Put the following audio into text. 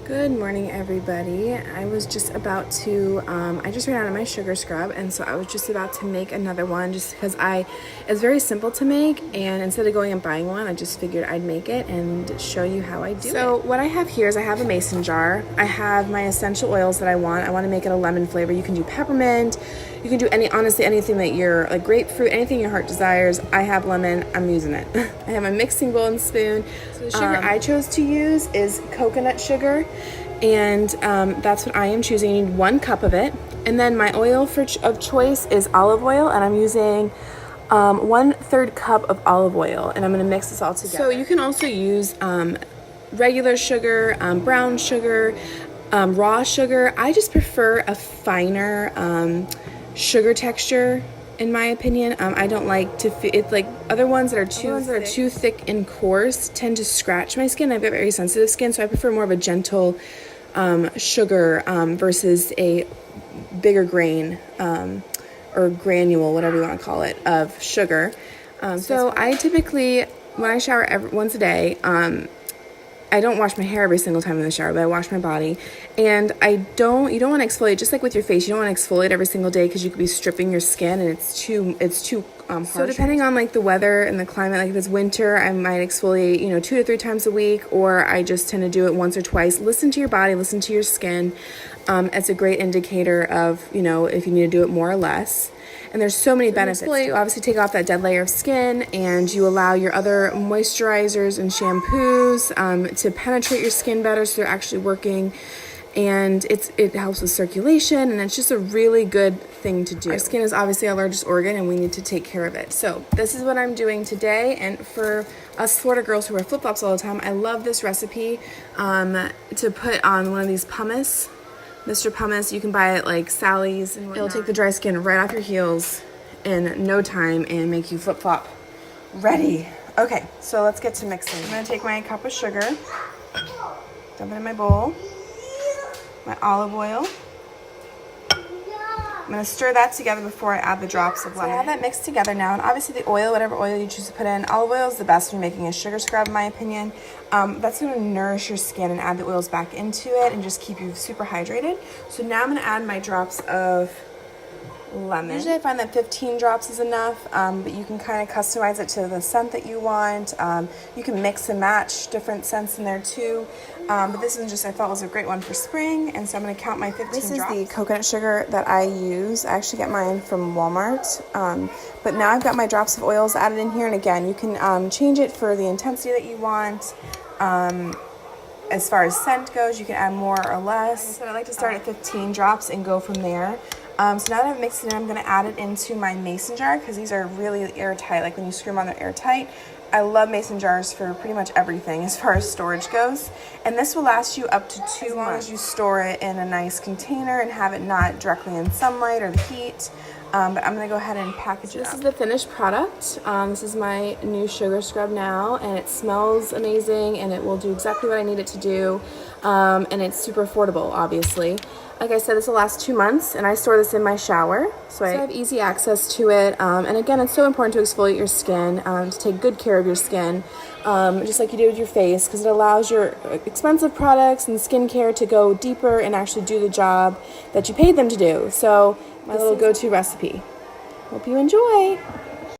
Good morning, everybody. I was just about to, I just ran out of my sugar scrub, and so I was just about to make another one just because it's very simple to make, and instead of going and buying one, I just figured I'd make it and show you how I do it. So what I have here is I have a mason jar. I have my essential oils that I want. I want to make it a lemon flavor. You can do peppermint. You can do honestly, anything that like grapefruit, anything your heart desires. I have lemon, I'm using it. I have a mixing bowl and spoon. So the sugar I chose to use is coconut sugar, and that's what I am choosing. You need 1 cup of it. And then my oil of choice is olive oil, and I'm using 1/3 cup of olive oil, and I'm gonna mix this all together. So you can also use regular sugar, brown sugar, raw sugar. I just prefer a finer sugar texture, in my opinion. I don't like to it's like other ones that are too thick and coarse tend to scratch my skin. I've got very sensitive skin, so I prefer more of a gentle sugar versus a bigger grain or granule, whatever you want to call it, of sugar. So I typically, when I shower once a day, I don't wash my hair every single time in the shower, but I wash my body. And you don't want to exfoliate, just like with your face, you don't want to exfoliate every single day because you could be stripping your skin, and it's too harsh. So depending on like the weather and the climate, like if it's winter, I might exfoliate, 2 to 3 times a week, or I just tend to do it once or twice. Listen to your body, listen to your skin. It's a great indicator of, if you need to do it more or less. And there's so many benefits. You obviously take off that dead layer of skin, and you allow your other moisturizers and shampoos to penetrate your skin better, so they're actually working. And it helps with circulation, and it's just a really good thing to do. Our skin is obviously our largest organ, and we need to take care of it. So this is what I'm doing today. And for us Florida girls who wear flip-flops all the time, I love this recipe to put on one of these pumice. Mr. Pumice, you can buy it like Sally's, and it'll take the dry skin right off your heels in no time and make you flip-flop ready. Okay, so let's get to mixing. I'm gonna take my cup of sugar, dump it in my bowl, my olive oil. I'm gonna stir that together before I add the drops of lemon. So I have that mixed together now, and obviously the oil, whatever oil you choose to put in, olive oil is the best when making a sugar scrub, in my opinion. That's gonna nourish your skin and add the oils back into it and just keep you super hydrated. So now I'm gonna add my drops of lemon. Usually I find that 15 drops is enough, but you can kind of customize it to the scent that you want. You can mix and match different scents in there too. But this one I felt was a great one for spring, and so I'm going to count my 15 drops. This is the coconut sugar that I use. I actually get mine from Walmart, but now I've got my drops of oils added in here, and again, you can change it for the intensity that you want. As far as scent goes, you can add more or less. So I like to start at 15 drops and go from there. So now that I've mixed it in, I'm going to add it into my mason jar, because these are really airtight. Like when you screw them on, they're airtight. I love mason jars for pretty much everything as far as storage goes. And this will last you up to 2 months. As long as you store it in a nice container and have it not directly in sunlight or the heat. But I'm going to go ahead and package it up. This is the finished product. This is my new sugar scrub now, and it smells amazing, and it will do exactly what I need it to do. And it's super affordable, obviously. Like I said, this will last 2 months, and I store this in my shower, so I have easy access to it. And again, it's so important to exfoliate your skin, to take good care of your skin, just like you do with your face, because it allows your expensive products and skincare to go deeper and actually do the job that you paid them to do. So my little go-to recipe. Hope you enjoy.